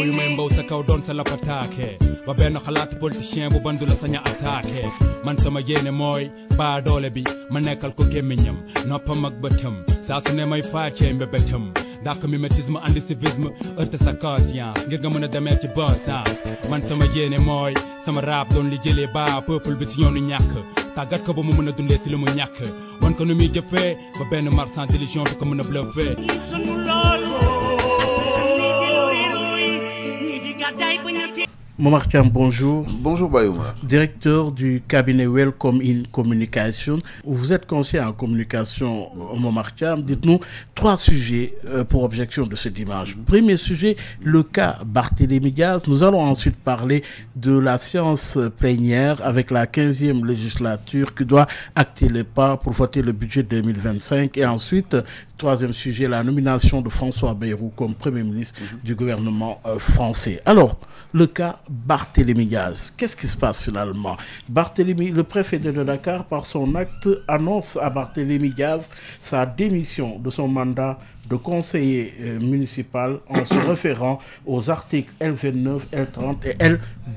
mbow yu may mbow sa kaw doon sa lapataake ba benn xalaat politicien bu bandu la saña attaqué man sama yéene mooy baa doole bi ma nekkal ko gémmiñam noppam ak bëtam saa su ne may faacee mbébétam dak mimétisme andi civisme heurte sa conscience ngir nga mën a demee ci bon sens man sama yéene mooy sama rap doon li jëlee ba peuple bi si ñoonu ñàkk tàggat ko ba mu mën a dundee si li mu ñàkk wan ko nu muy jëfee ba benn marchand d'illusion du ko mën a bluffé. Momar Thiam, bonjour. Bonjour Bayouma. Directeur du cabinet Welcome in Communication. Vous êtes conseiller en communication, Momar Thiam. Dites-nous 3 sujets pour objection de ce dimanche. Premier sujet, le cas Barthélémy Diaz. Nous allons ensuite parler de la séance plénière avec la 15e législature qui doit acter les pas pour voter le budget 2025. Et ensuite, troisième sujet, la nomination de François Bayrou comme Premier ministre du gouvernement français. Alors, le cas Barthélémy Diaz, qu'est-ce qui se passe finalement? Barthélémy, le préfet de Dakar, par son acte, annonce à Barthélémy Diaz sa démission de son mandat de conseiller municipal en se référant aux articles L29, L30 et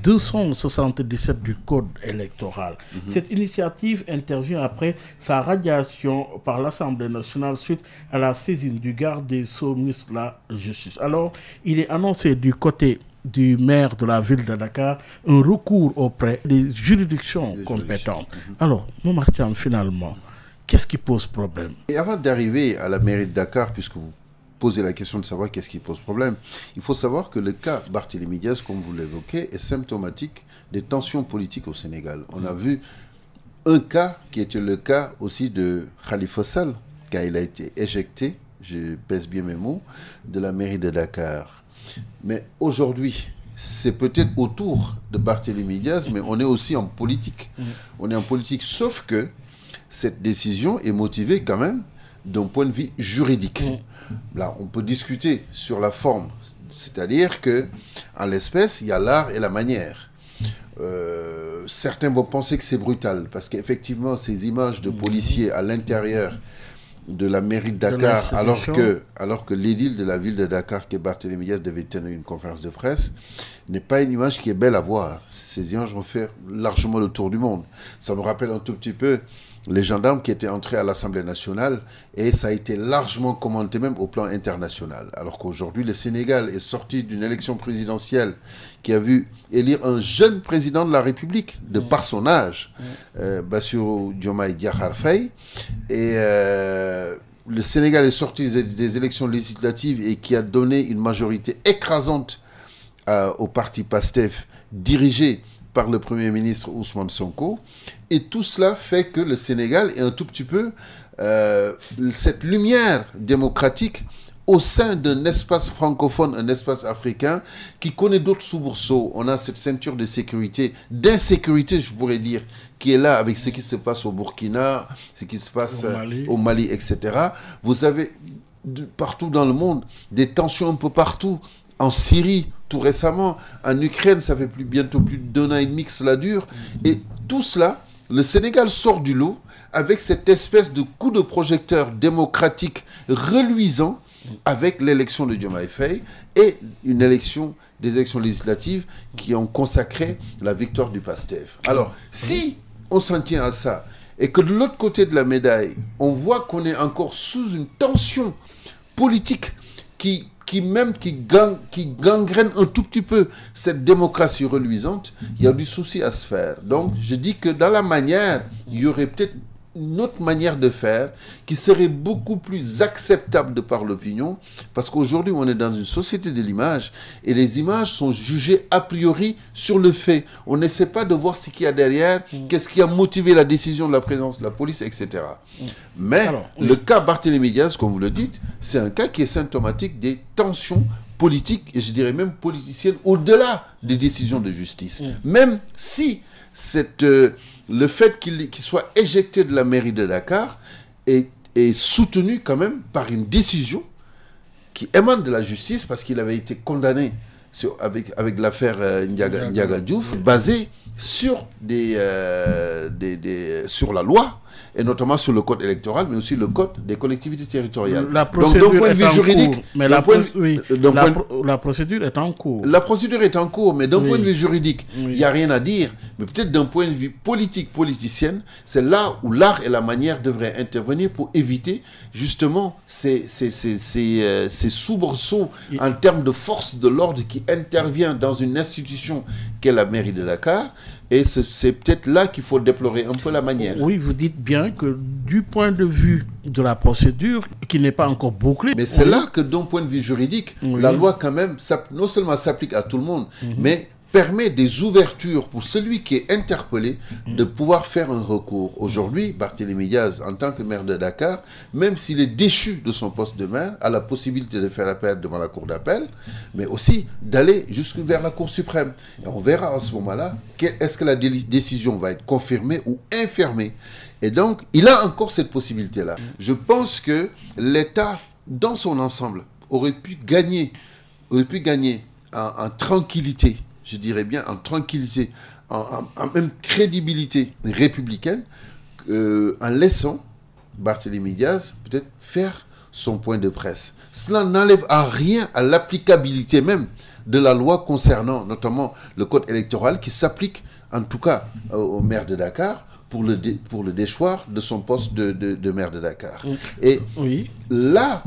L277 du Code électoral. Cette initiative intervient après sa radiation par l'Assemblée nationale suite à la saisine du garde des Sceaux, ministre de la Justice. Alors, il est annoncé du côté du maire de la ville de Dakar un recours auprès des juridictions compétentes. Alors, Momar Thiam, finalement, qu'est-ce qui pose problème? Et avant d'arriver à la mairie de Dakar, puisque vous posez la question de savoir qu'est-ce qui pose problème, il faut savoir que le cas Barthélémy Diaz, comme vous l'évoquez, est symptomatique des tensions politiques au Sénégal. On a vu un cas qui était le cas aussi de Khalifa Sall, car il a été éjecté, je pèse bien mes mots, de la mairie de Dakar. Mais aujourd'hui, c'est peut-être autour de Barthélémy Diaz, mais on est aussi en politique. On est en politique, sauf que cette décision est motivée quand même d'un point de vue juridique. Là, on peut discuter sur la forme, c'est-à-dire que en l'espèce, il y a l'art et la manière. Certains vont penser que c'est brutal, parce qu'effectivement, ces images de policiers à l'intérieur de la mairie de Dakar, alors que l'édile de la ville de Dakar, qui est Barthélémy Diaz, devait tenir une conférence de presse, n'est pas une image qui est belle à voir. Ces images vont faire largement le tour du monde. Ça me rappelle un tout petit peu les gendarmes qui étaient entrés à l'Assemblée nationale, et ça a été largement commenté même au plan international. Alors qu'aujourd'hui, le Sénégal est sorti d'une élection présidentielle qui a vu élire un jeune président de la République, de par son âge, Bassirou Diomaye Diakhar Faye, et le Sénégal est sorti des élections législatives et qui a donné une majorité écrasante au parti PASTEF, dirigé par le Premier ministre Ousmane Sonko. Et tout cela fait que le Sénégal est un tout petit peu cette lumière démocratique au sein d'un espace francophone, un espace africain qui connaît d'autres soubresauts. On a cette ceinture de sécurité, d'insécurité, je pourrais dire, qui est là avec ce qui se passe au Burkina, ce qui se passe au Mali, etc. Vous avez partout dans le monde des tensions un peu partout. En Syrie, tout récemment, en Ukraine, ça fait bientôt plus d'1 an et demi que cela dure. Et tout cela, le Sénégal sort du lot avec cette espèce de coup de projecteur démocratique reluisant avec l'élection de Diomaye Faye et des élections législatives qui ont consacré la victoire du PASTEF. Alors, si on s'en tient à ça et que de l'autre côté de la médaille, on voit qu'on est encore sous une tension politique qui gangrène un tout petit peu cette démocratie reluisante, il y a du souci à se faire. Donc, je dis que dans la manière, il y aurait peut-être une autre manière de faire qui serait beaucoup plus acceptable de par l'opinion, parce qu'aujourd'hui, on est dans une société de l'image, et les images sont jugées a priori sur le fait. On n'essaie pas de voir ce qu'il y a derrière, qu'est-ce qui a motivé la décision de la présence de la police, etc. Mais le cas Barthélémy Diaz, comme vous le dites, c'est un cas qui est symptomatique des tensions politiques, et je dirais même politiciennes, au-delà des décisions de justice. Même si le fait qu'il soit éjecté de la mairie de Dakar est soutenu quand même par une décision qui émane de la justice, parce qu'il avait été condamné avec l'affaire Ndiaga Diouf, basée sur, sur la loi, et notamment sur le code électoral, mais aussi le code des collectivités territoriales. La procédure donc, d'un point de vue juridique, mais la procédure est en cours. La procédure est en cours, mais d'un point de vue juridique, il n'y a rien à dire. Mais peut-être d'un point de vue politique, politicienne, c'est là où l'art et la manière devraient intervenir pour éviter justement ces soubresauts en termes de force de l'ordre qui intervient dans une institution qu'est la mairie de Dakar. Et c'est peut-être là qu'il faut déplorer un peu la manière. Oui, vous dites bien que du point de vue de la procédure, qui n'est pas encore bouclée... Mais c'est là que d'un point de vue juridique, la loi quand même, non seulement s'applique à tout le monde, mais permet des ouvertures pour celui qui est interpellé de pouvoir faire un recours. Aujourd'hui, Barthélémy Diaz, en tant que maire de Dakar, même s'il est déchu de son poste de maire, a la possibilité de faire appel devant la cour d'appel, mais aussi d'aller jusque vers la Cour suprême. Et on verra en ce moment-là, est-ce que la décision va être confirmée ou infirmée. Et donc, il a encore cette possibilité-là. Je pense que l'État, dans son ensemble, aurait pu gagner en tranquillité, je dirais bien en tranquillité, en même crédibilité républicaine, en laissant Barthélémy Diaz peut-être faire son point de presse. Cela n'enlève à rien à l'applicabilité même de la loi concernant notamment le code électoral qui s'applique en tout cas au maire de Dakar pour le déchoir de son poste de maire de Dakar. Et là,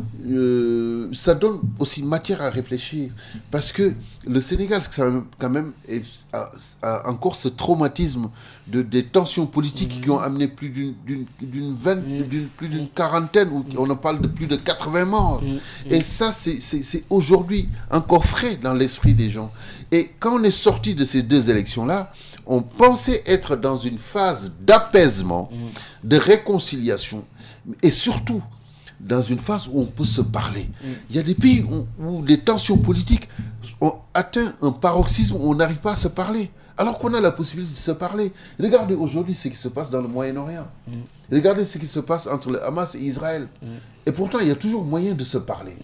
ça donne aussi matière à réfléchir donc que le Sénégal, quand même, a encore ce traumatisme des tensions politiques qui ont amené plus d'une quarantaine, ou on en parle de plus de 80 morts. Et ça, c'est aujourd'hui encore frais dans l'esprit des gens. Et quand on est sorti de ces deux élections-là, on pensait être dans une phase d'apaisement, de réconciliation, et surtout dans une phase où on peut se parler. Il y a des pays où les tensions politiques ont atteint un paroxysme où on n'arrive pas à se parler, alors qu'on a la possibilité de se parler. Regardez aujourd'hui ce qui se passe dans le Moyen-Orient. Regardez ce qui se passe entre le Hamas et Israël. Et pourtant, il y a toujours moyen de se parler.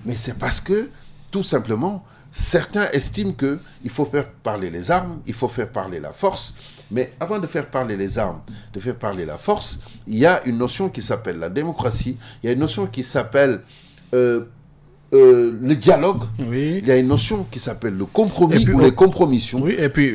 Mais c'est parce que, tout simplement, certains estiment qu'il faut faire parler les armes, il faut faire parler la force. Mais avant de faire parler les armes, de faire parler la force, il y a une notion qui s'appelle la démocratie, il y a une notion qui s'appelle le dialogue, il y a une notion qui s'appelle le compromis ou les compromissions. Et puis,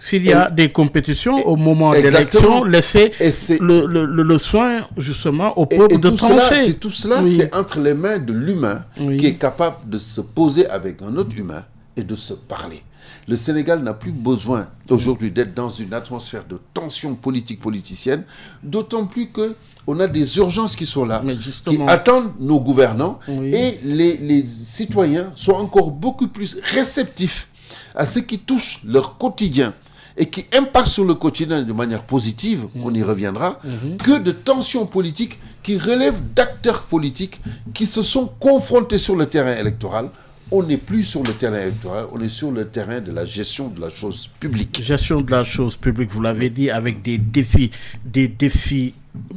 s'il y a des compétitions au moment d'élection, laissez le soin justement au peuple de trancher. Tout cela, c'est entre les mains de l'humain qui est capable de se poser avec un autre humain et de se parler. Le Sénégal n'a plus besoin aujourd'hui d'être dans une atmosphère de tension politique politicienne, d'autant plus qu'on a des urgences qui sont là, qui attendent nos gouvernants, et les citoyens sont encore beaucoup plus réceptifs à ce qui touche leur quotidien et qui impacte sur le quotidien de manière positive, on y reviendra, que de tensions politiques qui relèvent d'acteurs politiques qui se sont confrontés sur le terrain électoral. On n'est plus sur le terrain électoral, on est sur le terrain de la gestion de la chose publique. Gestion de la chose publique, vous l'avez dit, avec des défis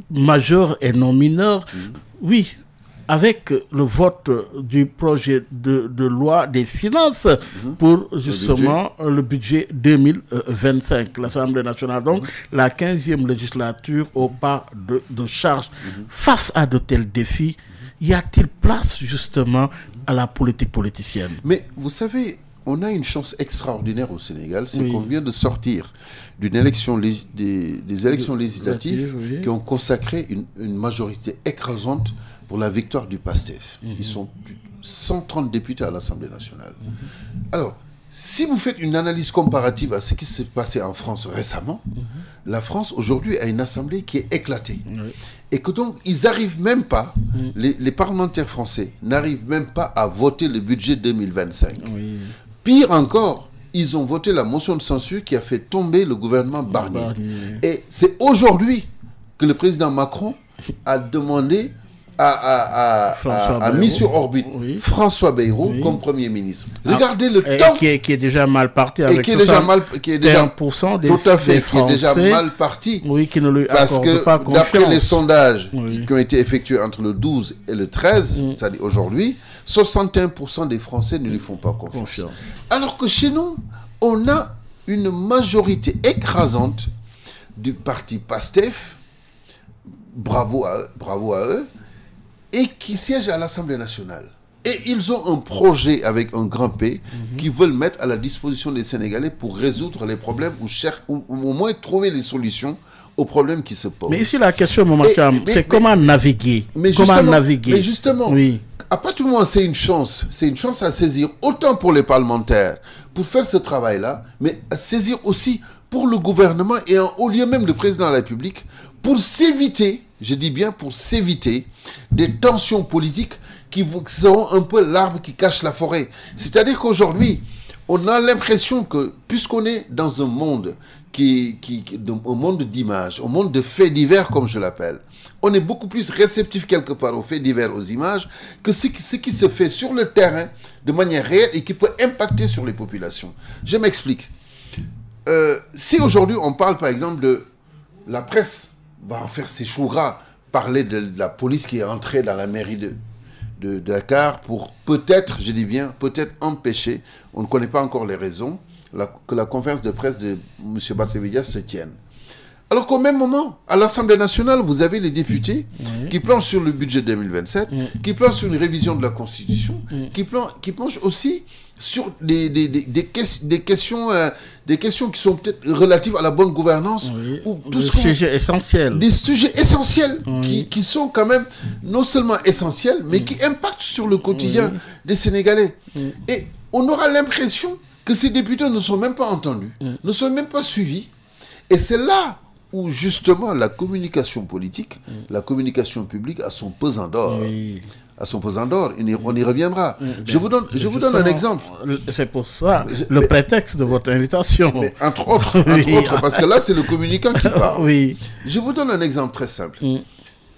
majeurs et non mineurs. Oui, avec le vote du projet de loi des finances pour justement le budget 2025. L'Assemblée nationale, donc, la 15e législature au pas de charge. Face à de tels défis, y a-t-il place justement à la politique politicienne? Mais vous savez, on a une chance extraordinaire au Sénégal, c'est qu'on vient de sortir d'une élection, des élections législatives qui ont consacré une majorité écrasante pour la victoire du PASTEF. Ils sont plus de 130 députés à l'Assemblée nationale. Alors, si vous faites une analyse comparative à ce qui s'est passé en France récemment, la France aujourd'hui a une assemblée qui est éclatée. Et que donc, ils n'arrivent même pas, les parlementaires français n'arrivent même pas à voter le budget 2025. Pire encore, ils ont voté la motion de censure qui a fait tomber le gouvernement Barnier. Et c'est aujourd'hui que le président Macron a demandé a mis sur orbite François Bayrou comme Premier ministre. Regardez le temps qui est déjà mal parti avec 61% des Français, qui est déjà mal parti, qui ne lui parce accorde pas confiance. D'après les sondages qui ont été effectués entre le 12 et le 13, c'est-à-dire aujourd'hui, 61% des Français ne lui font pas confiance. Alors que chez nous, on a une majorité écrasante du parti PASTEF, bravo à eux, et qui siègent à l'Assemblée nationale. Et ils ont un projet avec un grand P qu'ils veulent mettre à la disposition des Sénégalais pour résoudre les problèmes ou au moins trouver les solutions aux problèmes qui se posent. Mais ici, la question, c'est comment naviguer. Mais justement, oui. À partir du moment où c'est une chance à saisir, autant pour les parlementaires, pour faire ce travail-là, mais à saisir aussi pour le gouvernement et en haut lieu même le président de la République, pour s'éviter, je dis bien pour s'éviter, des tensions politiques qui seront un peu l'arbre qui cache la forêt. C'est-à-dire qu'aujourd'hui, on a l'impression que, puisqu'on est dans un monde un monde d'image, un monde de faits divers, comme je l'appelle, on est beaucoup plus réceptif quelque part aux faits divers, aux images, que ce qui se fait sur le terrain de manière réelle et qui peut impacter sur les populations. Je m'explique. Si aujourd'hui on parle par exemple de la presse, va en faire ses choux gras, parler de la police qui est entrée dans la mairie de Dakar pour peut-être, je dis bien, peut-être empêcher, on ne connaît pas encore les raisons, que la conférence de presse de M. Barthélémy Dias se tienne. Alors qu'au même moment, à l'Assemblée nationale, vous avez les députés qui planchent sur le budget 2027, qui planchent sur une révision de la Constitution, qui planchent aussi sur des questions qui sont peut-être relatives à la bonne gouvernance. Des sujets essentiels. Des sujets essentiels qui sont quand même non seulement essentiels, mais qui impactent sur le quotidien des Sénégalais. Et on aura l'impression que ces députés ne sont même pas entendus, ne sont même pas suivis. Et c'est là où justement la communication politique, la communication publique a son pesant d'or. À son pesant d'or, on y reviendra. Je vous donne un exemple. C'est pour ça le prétexte de votre invitation. Mais entre autres, parce que là c'est le communicant qui parle. Je vous donne un exemple très simple.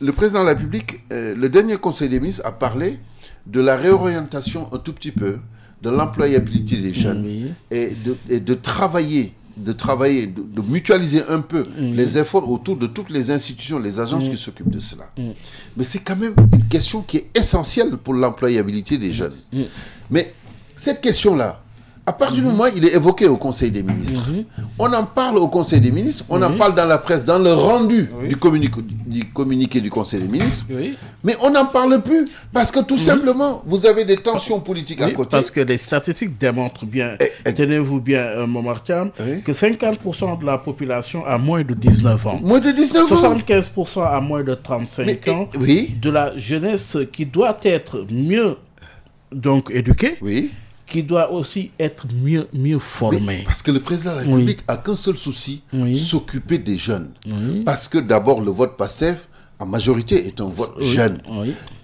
Le président de la République, le dernier Conseil des ministres a parlé de la réorientation un tout petit peu de l'employabilité des jeunes et de travailler, de mutualiser un peu les efforts autour de toutes les institutions, les agences qui s'occupent de cela. Mais c'est quand même une question qui est essentielle pour l'employabilité des jeunes. Mais cette question-là, à partir du moment où il est évoqué au Conseil des ministres, on en parle au Conseil des ministres, on en parle dans la presse, dans le rendu du communiqué du Conseil des ministres, mais on n'en parle plus parce que tout simplement, vous avez des tensions politiques à côté. Parce que les statistiques démontrent bien, tenez-vous bien, Momar Thiam, que 50% de la population a moins de 19 ans. Moins de 19 ans. 75% a moins de 35 ans. De la jeunesse qui doit être mieux donc éduquée. Qui doit aussi être mieux formé. Parce que le président de la République a qu'un seul souci, s'occuper des jeunes. Parce que d'abord, le vote PASTEF, en majorité, est un vote jeune.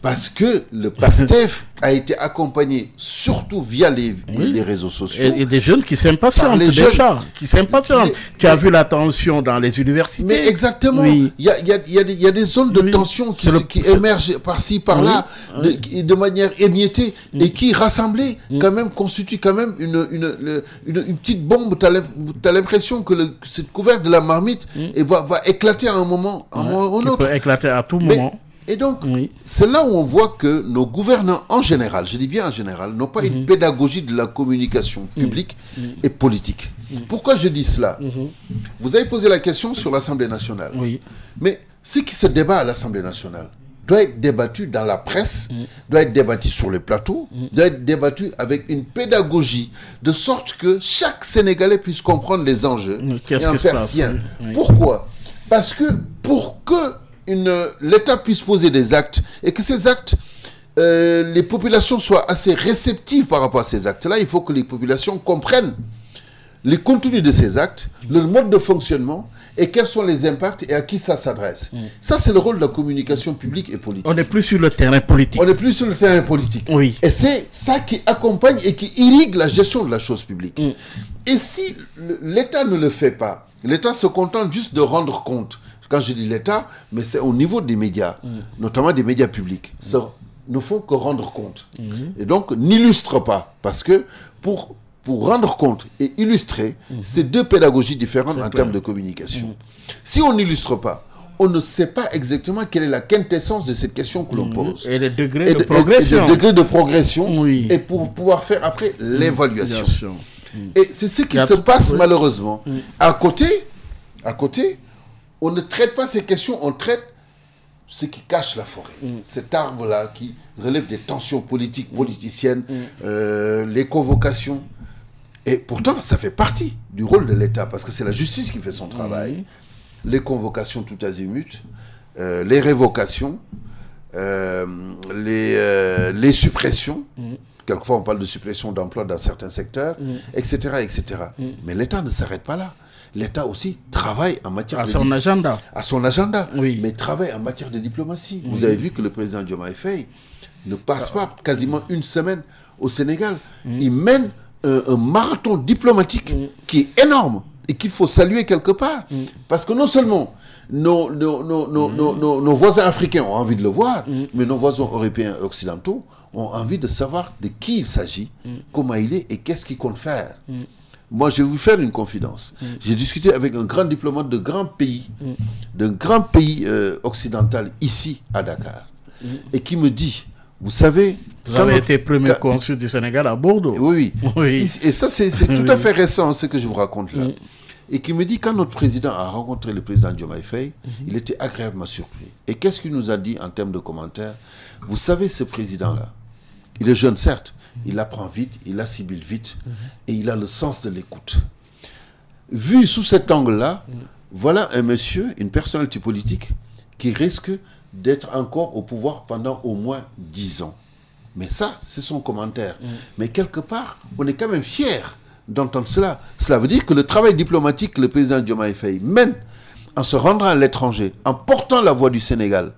Parce que le PASTEF a été accompagné surtout via les réseaux sociaux. Et des jeunes qui s'impatientent déjà. Tu as vu la tension dans les universités. Mais exactement. Il y a des zones de tension qui émergent par-ci, par-là, de manière émiettée, et qui, rassemblées, quand même, constituent quand même une petite bombe. Tu as l'impression que cette couvercle de la marmite va éclater à un moment ou un autre. Peut éclater à tout moment. Et donc, c'est là où on voit que nos gouvernants en général, je dis bien en général, n'ont pas une pédagogie de la communication publique et politique. Pourquoi je dis cela? Vous avez posé la question sur l'Assemblée nationale. Mais ce qui se débat à l'Assemblée nationale doit être débattu dans la presse, doit être débattu sur les plateaux, doit être débattu avec une pédagogie, de sorte que chaque Sénégalais puisse comprendre les enjeux et en faire sien. Pourquoi? Parce que pour que l'État puisse poser des actes et que ces actes, les populations soient assez réceptives par rapport à ces actes-là, il faut que les populations comprennent les contenus de ces actes, le mode de fonctionnement et quels sont les impacts et à qui ça s'adresse. Ça, c'est le rôle de la communication publique et politique. On n'est plus sur le terrain politique. On n'est plus sur le terrain politique. Et c'est ça qui accompagne et qui irrigue la gestion de la chose publique. Et si l'État ne le fait pas, l'État se contente juste de rendre compte. Quand je dis l'État, mais c'est au niveau des médias, notamment des médias publics, ne font que rendre compte. Et donc, n'illustre pas. Parce que pour rendre compte et illustrer, c'est deux pédagogies différentes en termes de communication. Si on n'illustre pas, on ne sait pas exactement quelle est la quintessence de cette question que l'on pose. Et les degrés de progression. Et les degrés de progression, et pour pouvoir faire après l'évaluation. Et c'est ce qui se passe malheureusement. À côté, on ne traite pas ces questions, on traite ce qui cache la forêt. Cet arbre-là qui relève des tensions politiques, politiciennes, les convocations. Et pourtant, ça fait partie du rôle de l'État, parce que c'est la justice qui fait son travail. Les convocations tout azimut, les révocations, les suppressions. Quelquefois, on parle de suppression d'emplois dans certains secteurs, etc., etc. Mais l'État ne s'arrête pas là. L'État aussi travaille en matière à son agenda. À son agenda, oui. Mais travaille en matière de diplomatie. Vous avez vu que le président Diomaye Faye ne passe pas quasiment une semaine au Sénégal. Il mène un marathon diplomatique qui est énorme et qu'il faut saluer quelque part. Parce que non seulement nos voisins africains ont envie de le voir, mais nos voisins européens et occidentaux ont envie de savoir de qui il s'agit, comment il est et qu'est-ce qu'il compte faire. Moi, je vais vous faire une confidence. J'ai discuté avec un grand diplomate d'un grand pays occidental ici à Dakar, et qui me dit, vous savez... Vous avez été premier consul du Sénégal à Bordeaux. Oui. Et ça, c'est tout à fait récent, ce que je vous raconte là. Et qui me dit, quand notre président a rencontré le président Diomaye Faye, il était agréablement surpris. Et qu'est-ce qu'il nous a dit en termes de commentaires? Vous savez, ce président-là, il est jeune, certes, il apprend vite, il assimile vite, et il a le sens de l'écoute. Vu sous cet angle-là, voilà un monsieur, une personnalité politique, qui risque d'être encore au pouvoir pendant au moins 10 ans. Mais ça, c'est son commentaire. Mais quelque part, on est quand même fiers d'entendre cela. Cela veut dire que le travail diplomatique que le président Diomaye Faye mène en se rendant à l'étranger, en portant la voix du Sénégal,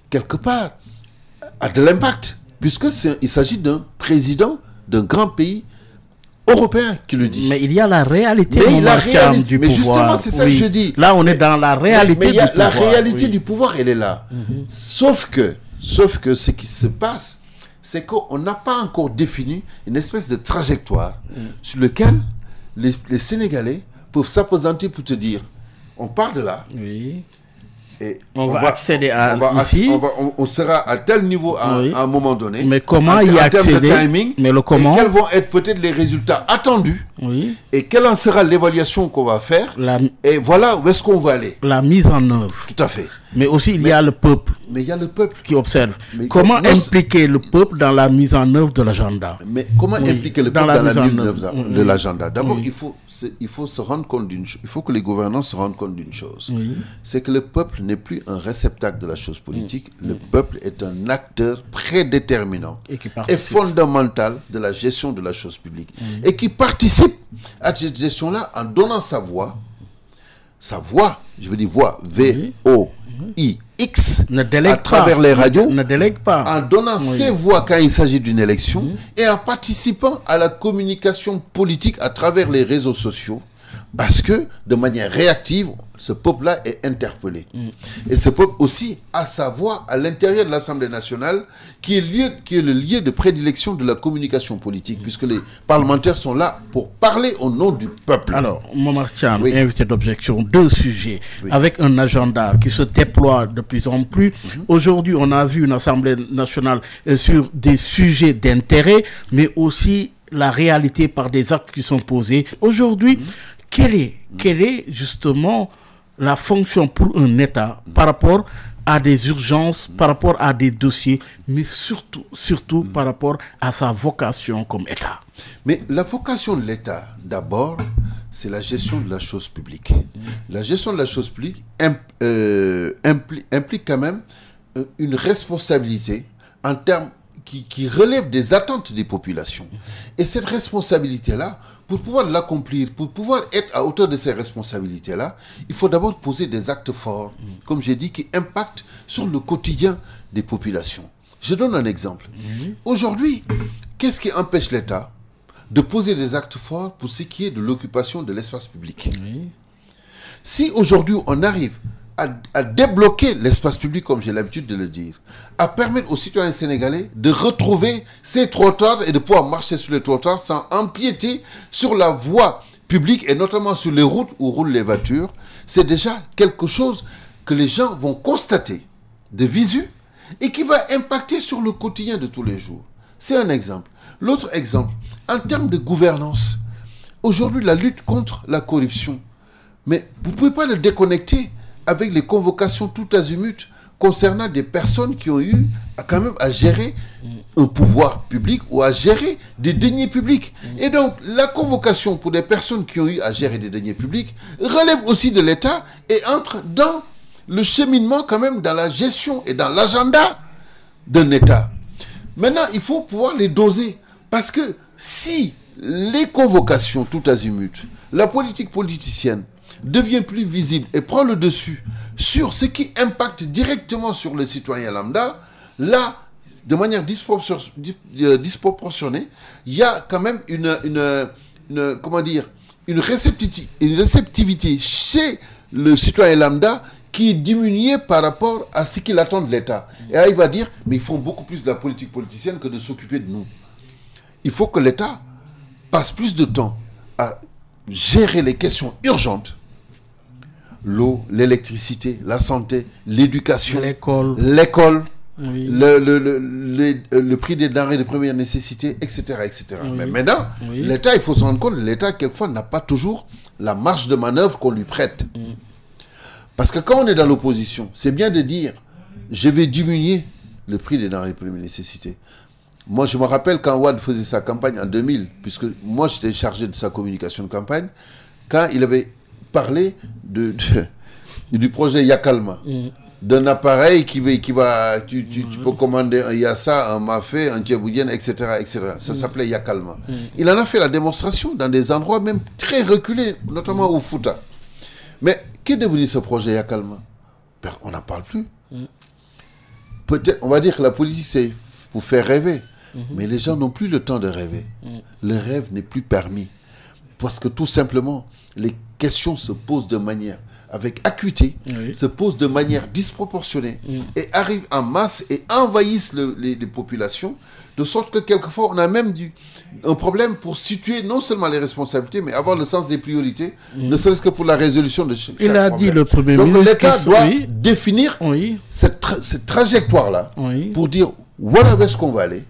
quelque part, a de l'impact. Puisqu'il s'agit d'un président d'un grand pays européen qui le dit. Mais il y a la réalité, du mais pouvoir. Justement, c'est ça que je dis. Là, on est dans la réalité du pouvoir. La réalité du pouvoir, elle est là. Sauf que ce qui se passe, c'est qu'on n'a pas encore défini une espèce de trajectoire sur laquelle les Sénégalais peuvent s'appesantir pour te dire, on part de là. Oui. Et on va accéder à ici. On sera à tel niveau à un moment donné. Mais comment y accéder? Timing, mais le comment? Et quels vont être peut-être les résultats attendus? Oui. Et quelle en sera l'évaluation qu'on va faire? Et voilà où est-ce qu'on va aller. La mise en œuvre. Tout à fait. Mais aussi, il y a le peuple. Mais il y a le peuple qui observe. Comment impliquer le peuple dans la mise en œuvre de l'agenda? Mais comment impliquer le peuple dans la mise en œuvre de l'agenda? D'abord, il faut se rendre compte d'une chose. Il faut que les gouvernants se rendent compte d'une chose. C'est que le peuple n'est plus un réceptacle de la chose politique. Le peuple est un acteur prédéterminant et fondamental de la gestion de la chose publique. Et qui participe à cette gestion-là en donnant sa voix, je veux dire voix, V-O-I-X, à travers les radios, ne délègue pas. En donnant ses voix quand il s'agit d'une élection et en participant à la communication politique à travers les réseaux sociaux, parce que de manière réactive, ce peuple-là est interpellé. Et ce peuple aussi a sa voix à l'intérieur de l'Assemblée nationale, qui est le lieu de prédilection de la communication politique, puisque les parlementaires sont là pour parler au nom du peuple. Alors, Momar Thiam, invité d'objection, 2 sujets, avec un agenda qui se déploie de plus en plus. Aujourd'hui, on a vu une Assemblée nationale sur des sujets d'intérêt, mais aussi la réalité par des actes qui sont posés. Aujourd'hui, quelle est justement la fonction pour un État par rapport à des urgences, par rapport à des dossiers, mais surtout par rapport à sa vocation comme État? Mais la vocation de l'État, d'abord, c'est la gestion de la chose publique. La gestion de la chose publique implique quand même une responsabilité en termes qui relève des attentes des populations. Et cette responsabilité-là, pour pouvoir l'accomplir, pour pouvoir être à hauteur de ces responsabilités-là, il faut d'abord poser des actes forts, comme j'ai dit, qui impactent sur le quotidien des populations. Je donne un exemple. Aujourd'hui, qu'est-ce qui empêche l'État de poser des actes forts pour ce qui est de l'occupation de l'espace public? Si aujourd'hui on arrive à débloquer l'espace public, comme j'ai l'habitude de le dire, à permettre aux citoyens sénégalais de retrouver ces trottoirs et de pouvoir marcher sur les trottoirs sans empiéter sur la voie publique et notamment sur les routes où roulent les voitures, c'est déjà quelque chose que les gens vont constater de visu et qui va impacter sur le quotidien de tous les jours. C'est un exemple. L'autre exemple, en termes de gouvernance, aujourd'hui la lutte contre la corruption, mais vous ne pouvez pas le déconnecter avec les convocations tout azimut concernant des personnes qui ont eu quand même à gérer un pouvoir public ou à gérer des deniers publics. Et donc, la convocation pour des personnes qui ont eu à gérer des deniers publics relève aussi de l'État et entre dans le cheminement quand même, dans la gestion et dans l'agenda d'un État. Maintenant, il faut pouvoir les doser. Parce que si les convocations tout azimut, la politique politicienne devient plus visible et prend le dessus sur ce qui impacte directement sur le citoyen lambda, là, de manière disproportionnée, il y a quand même une réceptivité chez le citoyen lambda qui est diminuée par rapport à ce qu'il attend de l'État. Et là, il va dire, mais ils font beaucoup plus de la politique politicienne que de s'occuper de nous. Il faut que l'État passe plus de temps à gérer les questions urgentes. L'eau, l'électricité, la santé, l'éducation, l'école, oui. le prix des denrées de première nécessité, etc. etc. Oui. Mais maintenant, oui. L'État, il faut se rendre compte, l'État, quelquefois, n'a pas toujours la marge de manœuvre qu'on lui prête. Parce que quand on est dans l'opposition, c'est bien de dire, je vais diminuer le prix des denrées de première nécessité. Moi, je me rappelle quand Wade faisait sa campagne en 2000, puisque moi, j'étais chargé de sa communication de campagne, quand il avait parlé du projet Yakalma, d'un appareil tu peux commander un Yassa, un Mafé, un Djeboudienne, etc., etc. Ça s'appelait Yakalma. Il en a fait la démonstration dans des endroits même très reculés, notamment au Fouta. Mais qu'est devenu ce projet Yakalma? On n'en parle plus. Peut-être, on va dire que la politique, c'est pour faire rêver. Mais les gens n'ont plus le temps de rêver. Le rêve n'est plus permis. Parce que tout simplement, les questions se posent de manière, avec acuité, se posent de manière disproportionnée et arrivent en masse et envahissent les populations, de sorte que quelquefois, on a même un problème pour situer non seulement les responsabilités, mais avoir le sens des priorités, ne serait-ce que pour la résolution de chaque problème. Il a dit le Premier ministre... Donc l'État doit définir cette trajectoire-là pour dire, voilà où est-ce qu'on va aller,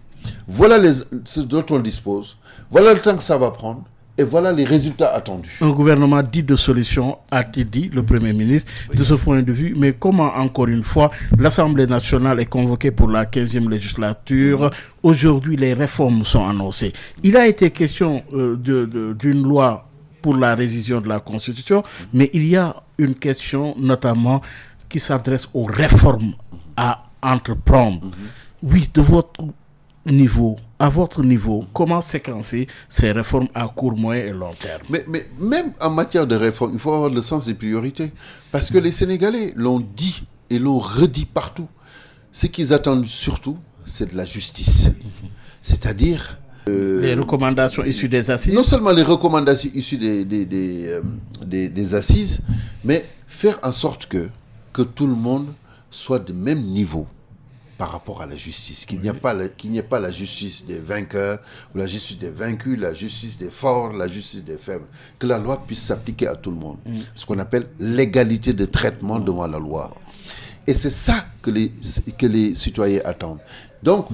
voilà ce dont on dispose, voilà le temps que ça va prendre, et voilà les résultats attendus. Un gouvernement dit de solution, a-t-il dit, le Premier ministre, de ce point de vue. Mais comment, encore une fois, l'Assemblée nationale est convoquée pour la 15e législature. Aujourd'hui, les réformes sont annoncées. Il a été question d'une loi pour la révision de la Constitution, mais il y a une question notamment qui s'adresse aux réformes à entreprendre. Oui, de votre niveau, à votre niveau, comment séquencer ces réformes à court, moyen et long terme? Mais même en matière de réforme, il faut avoir le sens des priorités. Parce que les Sénégalais l'ont dit et l'ont redit partout. Ce qu'ils attendent surtout, c'est de la justice. C'est-à-dire... les recommandations issues des assises. Non seulement les recommandations issues des assises, mais faire en sorte que tout le monde soit de même niveau par rapport à la justice, qu'il n'y ait pas la justice des vainqueurs, ou la justice des vaincus, la justice des forts, la justice des faibles, que la loi puisse s'appliquer à tout le monde. Ce qu'on appelle l'égalité de traitement devant la loi. Et c'est ça que les citoyens attendent. Donc,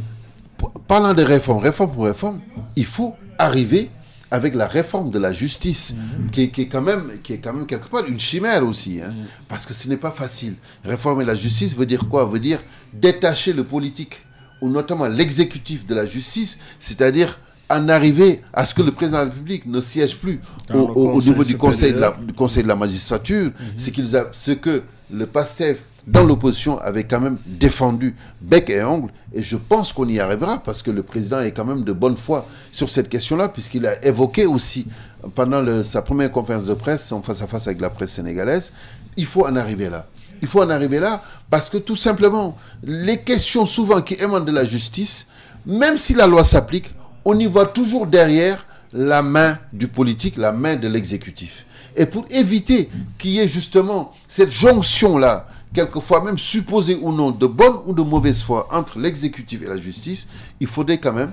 parlant de réforme pour réforme, il faut arriver avec la réforme de la justice, qui est quand même quelque part une chimère aussi, parce que ce n'est pas facile. Réformer la justice veut dire quoi? Veut dire détacher le politique, ou notamment l'exécutif de la justice, c'est-à-dire en arriver à ce que le président de la République ne siège plus au niveau du conseil de la magistrature, ce que le PASTEF dans l'opposition avait quand même défendu bec et ongle, et je pense qu'on y arrivera parce que le président est quand même de bonne foi sur cette question-là, puisqu'il a évoqué aussi pendant sa première conférence de presse, son face-à-face avec la presse sénégalaise, il faut en arriver là. Il faut en arriver là parce que tout simplement, les questions souvent qui émanent de la justice, même si la loi s'applique, on y voit toujours derrière la main du politique, la main de l'exécutif. Et pour éviter qu'il y ait justement cette jonction-là, quelquefois même supposée ou non, de bonne ou de mauvaise foi entre l'exécutif et la justice, il faudrait quand même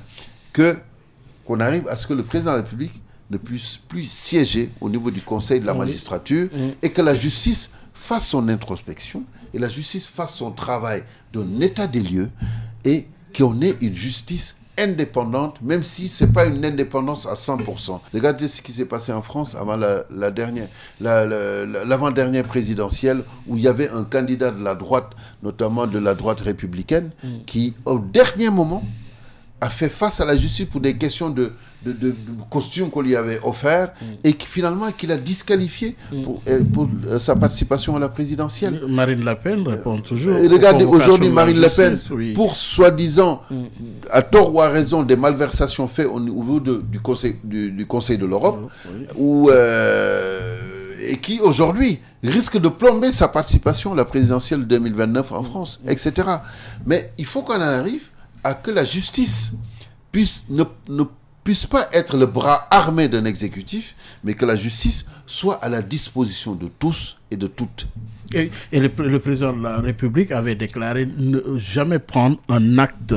qu'on arrive à ce que le président de la République ne puisse plus siéger au niveau du conseil de la magistrature et que la justice fasse son introspection et la justice fasse son travail d'un état des lieux et qu'on ait une justice indépendante, même si ce n'est pas une indépendance à 100%. Regardez ce qui s'est passé en France avant l'avant-dernière présidentielle, où il y avait un candidat de la droite, notamment de la droite républicaine, qui, au dernier moment, a fait face à la justice pour des questions de costumes qu'on lui avait offert et qui finalement qu'il a disqualifié pour sa participation à la présidentielle. Marine Le Pen répond toujours. Regardez aujourd'hui Marine Le Pen, pour soi-disant, à tort ou à raison, des malversations faites au niveau du Conseil de l'Europe, et qui aujourd'hui risque de plomber sa participation à la présidentielle 2029 en France, etc. Mais il faut qu'on en arrive à que la justice ne puisse pas être le bras armé d'un exécutif, mais que la justice soit à la disposition de tous et de toutes. Et le président de la République avait déclaré ne jamais prendre un acte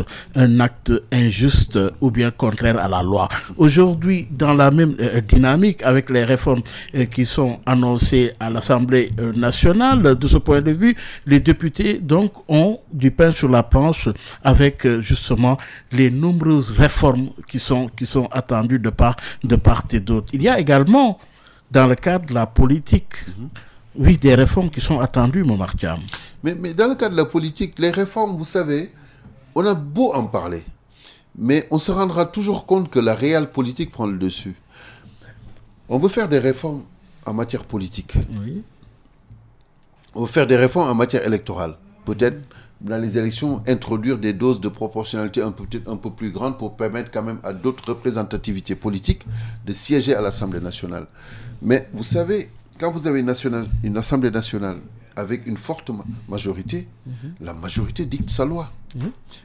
injuste ou bien contraire à la loi. Aujourd'hui, dans la même dynamique, avec les réformes qui sont annoncées à l'Assemblée nationale, de ce point de vue, les députés donc ont du pain sur la planche avec justement les nombreuses réformes qui sont attendues de part et d'autre. Il y a également, dans le cadre de la politique, oui, des réformes qui sont attendues, Momar Thiam. Mais dans le cadre de la politique, les réformes, vous savez, on a beau en parler, mais on se rendra toujours compte que la réelle politique prend le dessus. On veut faire des réformes en matière politique. Oui. On veut faire des réformes en matière électorale. Peut-être, dans les élections, introduire des doses de proportionnalité un peu plus grandes pour permettre quand même à d'autres représentativités politiques de siéger à l'Assemblée nationale. Mais vous savez, quand vous avez une Assemblée nationale avec une forte majorité, la majorité dicte sa loi.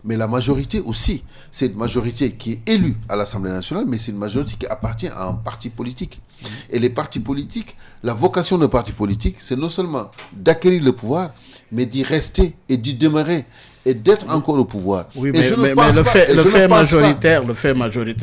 Mais la majorité aussi, c'est une majorité qui est élue à l'Assemblée nationale, mais c'est une majorité qui appartient à un parti politique. Et les partis politiques, la vocation d'un parti politique, c'est non seulement d'acquérir le pouvoir, mais d'y rester et d'y demeurer et d'être encore au pouvoir. Oui, mais le fait majoritaire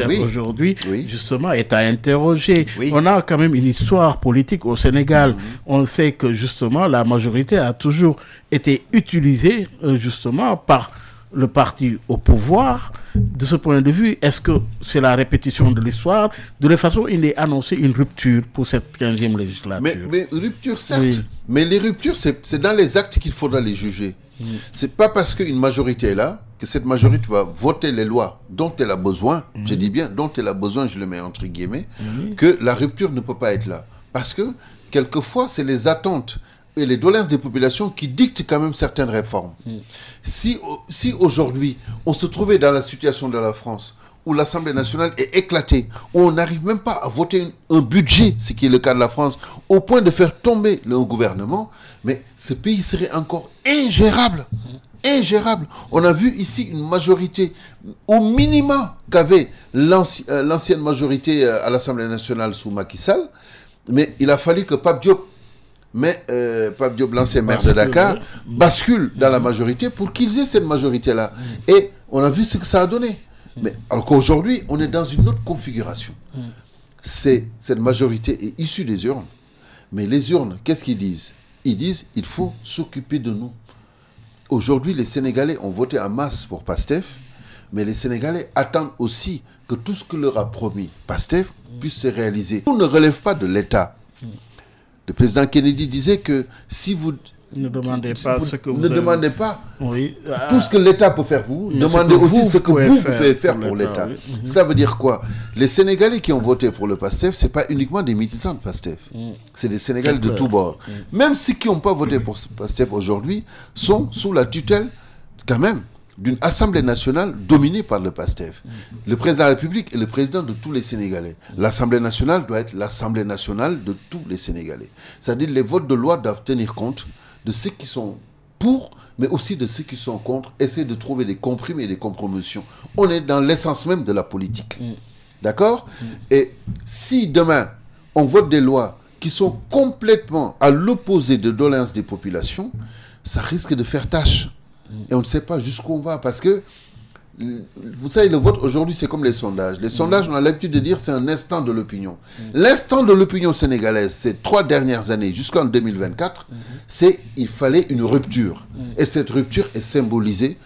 oui, aujourd'hui, oui, justement, est à interroger. Oui. On a quand même une histoire politique au Sénégal. On sait que, justement, la majorité a toujours été utilisée, justement, par le parti au pouvoir. De ce point de vue, est-ce que c'est la répétition de l'histoire? De toute façon, il est annoncé une rupture pour cette 15e législature. Mais rupture, certes. Oui. Mais les ruptures, c'est dans les actes qu'il faudra les juger. C'est pas parce qu'une majorité est là que cette majorité va voter les lois dont elle a besoin, je dis bien dont elle a besoin, je le mets entre guillemets, que la rupture ne peut pas être là. Parce que, quelquefois, c'est les attentes et les doléances des populations qui dictent quand même certaines réformes. Si aujourd'hui, on se trouvait dans la situation de la France, où l'Assemblée nationale est éclatée, où on n'arrive même pas à voter un budget, ce qui est le cas de la France, au point de faire tomber le gouvernement, mais ce pays serait encore ingérable. Ingérable. On a vu ici une majorité, au minimum qu'avait l'ancienne majorité à l'Assemblée nationale sous Macky Sall, mais il a fallu que Pape Diop, l'ancien maire de Dakar, bascule dans la majorité pour qu'ils aient cette majorité-là. Et on a vu ce que ça a donné. Mais alors qu'aujourd'hui, on est dans une autre configuration. Cette majorité est issue des urnes. Mais les urnes, qu'est-ce qu'ils disent? Ils disent il faut s'occuper de nous. Aujourd'hui, les Sénégalais ont voté en masse pour PASTEF, mais les Sénégalais attendent aussi que tout ce que leur a promis PASTEF puisse se réaliser. Tout ne relève pas de l'État. Le président Kennedy disait que si vous ne demandez pas ce que vous ne demandez pas oui. tout ce que l'État peut faire vous, demandez aussi ce que vous pouvez faire pour l'État. Oui. Ça veut dire quoi? Les Sénégalais qui ont voté pour le PASTEF, ce n'est pas uniquement des militants de PASTEF. C'est des Sénégalais de tous bords. Même ceux qui n'ont pas voté pour PASTEF aujourd'hui sont sous la tutelle, quand même, d'une Assemblée nationale dominée par le PASTEF. Le président de la République est le président de tous les Sénégalais. L'Assemblée nationale doit être l'Assemblée nationale de tous les Sénégalais. C'est-à-dire les votes de loi doivent tenir compte de ceux qui sont pour, mais aussi de ceux qui sont contre, essayer de trouver des compromis et des compromissions. On est dans l'essence même de la politique. D'accord? Et si demain, on vote des lois qui sont complètement à l'opposé de doléances des populations, ça risque de faire tâche. Et on ne sait pas jusqu'où on va, parce que, vous savez, le vote aujourd'hui, c'est comme les sondages. Les sondages, on a l'habitude de dire c'est un instant de l'opinion. L'instant de l'opinion sénégalaise, ces 3 dernières années, jusqu'en 2024, il fallait une rupture. Et cette rupture est symbolisée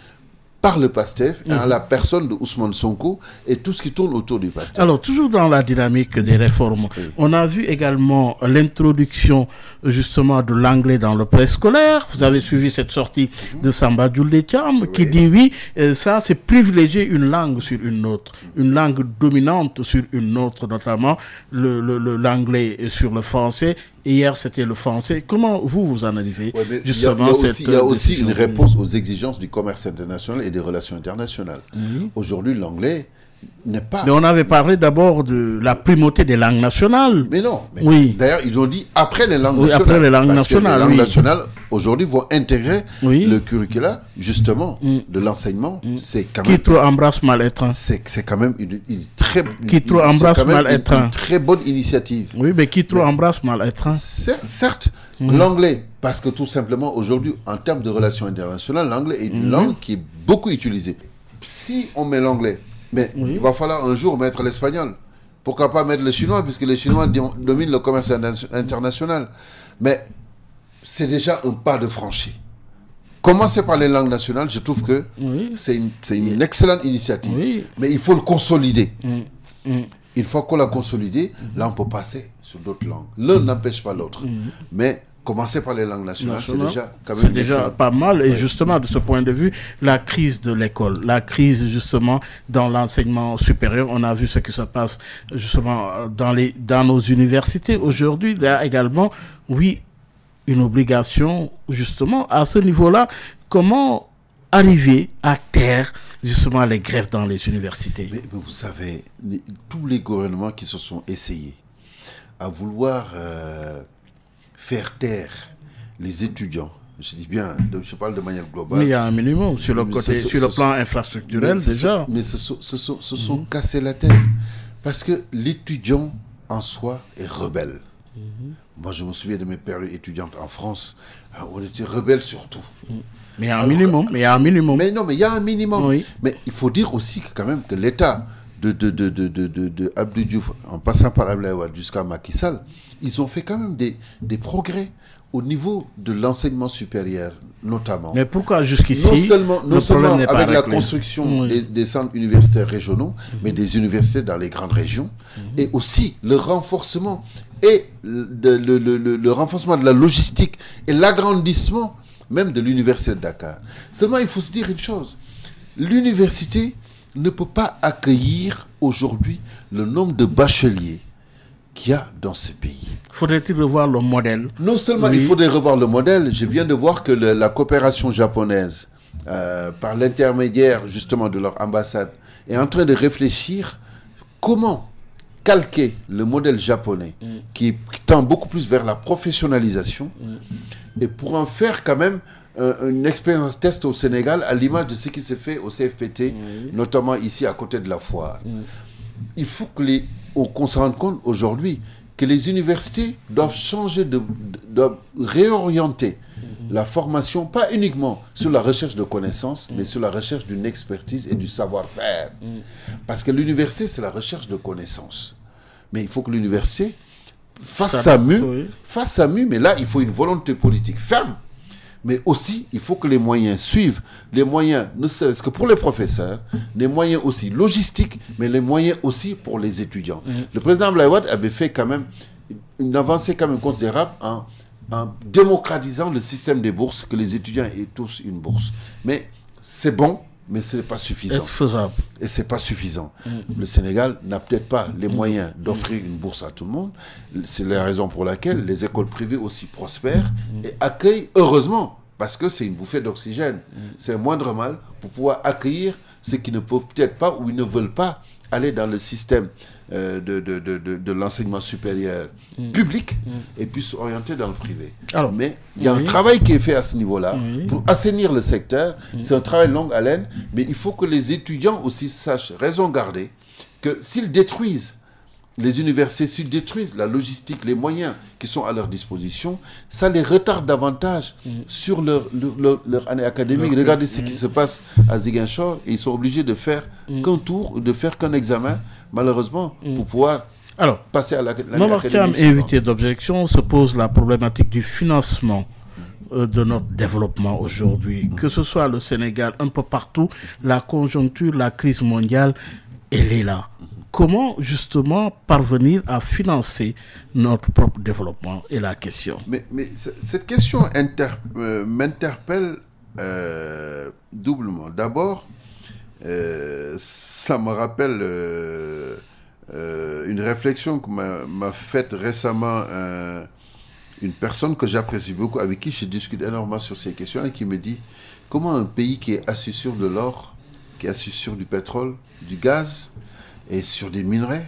par le PASTEF, à la personne de Ousmane Sonko et tout ce qui tourne autour du PASTEF. Alors, toujours dans la dynamique des réformes, on a vu également l'introduction justement de l'anglais dans le préscolaire. Vous avez suivi cette sortie de Samba Diouldé Thiam qui dit oui, ça c'est privilégier une langue sur une autre, une langue dominante sur une autre, notamment l'anglais sur le français. Hier, c'était le français. Comment vous analysez justement cette il y a aussi une réponse aux exigences du commerce international et des relations internationales. Aujourd'hui, l'anglais n'est pas... Mais on avait parlé d'abord de la primauté des langues nationales. Mais non. Oui. D'ailleurs, ils ont dit après les langues nationales. Après les langues nationales, les langues nationales, aujourd'hui, vont intégrer le curricula, justement, de l'enseignement. C'est quand même... Qui trop embrasse mal être. C'est quand même une très... Qui trop embrasse mal être. Une très bonne initiative. Oui, mais qui trop embrasse mal être. Certes, l'anglais, parce que tout simplement, aujourd'hui, en termes de relations internationales, l'anglais est une langue qui est beaucoup utilisée. Si on met l'anglais, mais il va falloir un jour mettre l'espagnol. Pourquoi pas mettre le chinois, puisque les Chinois dominent le commerce international. Mais c'est déjà un pas de franchi. Commencer par les langues nationales, je trouve que c'est une excellente initiative. Mais il faut le consolider. Une fois qu'on l'a consolidé, là on peut passer sur d'autres langues. L'un n'empêche pas l'autre. Mais commencer par les langues nationales, c'est déjà quand même... C'est déjà pas mal. Et justement, de ce point de vue, la crise de l'école, la crise justement dans l'enseignement supérieur, on a vu ce qui se passe justement dans nos universités. Aujourd'hui, il y a également, une obligation justement à ce niveau-là. Comment arriver à taire justement les grèves dans les universités? Mais vous savez, tous les gouvernements qui se sont essayés à vouloir... faire taire les étudiants, je dis bien, je parle de manière globale. Mais il y a un minimum sur le côté, sur le plan infrastructurel déjà. Mais se sont cassés la tête. Parce que l'étudiant en soi est rebelle. Moi, je me souviens de mes périodes étudiantes en France. On était rebelles sur tout. Mais il y a un minimum. Mais non, mais il y a un minimum. Mais il faut dire aussi que quand même que l'État de Abdou Diouf, en passant par Abdoulaye Wade jusqu'à Macky Sall, ils ont fait quand même des progrès au niveau de l'enseignement supérieur, notamment. Mais pourquoi jusqu'ici, non seulement avec la construction des centres universitaires régionaux, mais des universités dans les grandes régions, et aussi le renforcement et le renforcement de la logistique et l'agrandissement même de l'université de Dakar. Seulement, il faut se dire une chose. L'université ne peut pas accueillir aujourd'hui le nombre de bacheliers qu'il y a dans ce pays. Faudrait-il revoir le modèle? Non seulement il faudrait revoir le modèle, je viens de voir que la coopération japonaise, par l'intermédiaire justement de leur ambassade, est en train de réfléchir comment calquer le modèle japonais qui tend beaucoup plus vers la professionnalisation et pour en faire quand même une expérience test au Sénégal à l'image de ce qui s'est fait au CFPT, notamment ici à côté de la foire. Il faut qu'on se rende compte aujourd'hui que les universités doivent changer, doivent réorienter la formation, pas uniquement sur la recherche de connaissances, mais sur la recherche d'une expertise et du savoir-faire. Parce que l'université, c'est la recherche de connaissances. Mais il faut que l'université fasse sa mue, mais là, il faut une volonté politique ferme. Mais aussi, il faut que les moyens suivent. Les moyens, ne serait-ce que pour les professeurs, les moyens aussi logistiques, mais les moyens aussi pour les étudiants. Le président Abdoulaye Wade avait fait quand même une avancée quand même considérable en démocratisant le système des bourses, que les étudiants aient tous une bourse. Mais c'est bon, mais ce n'est pas suffisant. Est-ce faisable? Et ce n'est pas suffisant. Le Sénégal n'a peut-être pas les moyens d'offrir une bourse à tout le monde. C'est la raison pour laquelle les écoles privées aussi prospèrent et accueillent, heureusement, parce que c'est une bouffée d'oxygène. C'est un moindre mal pour pouvoir accueillir ceux qui ne peuvent peut-être pas ou ils ne veulent pas aller dans le système de l'enseignement supérieur public et puis s'orienter dans le privé. Alors, mais il y a un travail qui est fait à ce niveau-là pour assainir le secteur. C'est un travail de longue haleine, mais il faut que les étudiants aussi sachent, raison garder, que s'ils détruisent les universités, s'ils détruisent la logistique, les moyens qui sont à leur disposition, ça les retarde davantage sur leur année académique. Regardez ce qui se passe à Ziguinchor et ils sont obligés de faire qu'un tour, de faire qu'un examen, malheureusement, pour pouvoir passer à l'année académique. Momar Thiam, invité d'objection, se pose la problématique du financement de notre développement aujourd'hui, que ce soit le Sénégal, un peu partout, la conjoncture, la crise mondiale, elle est là. Comment justement parvenir à financer notre propre développement est la question. Mais cette question m'interpelle doublement. D'abord, ça me rappelle une réflexion que m'a faite récemment une personne que j'apprécie beaucoup, avec qui je discute énormément sur ces questions, et qui me dit comment un pays qui est assis sur de l'or, qui est assis sur du pétrole, du gaz et sur des minerais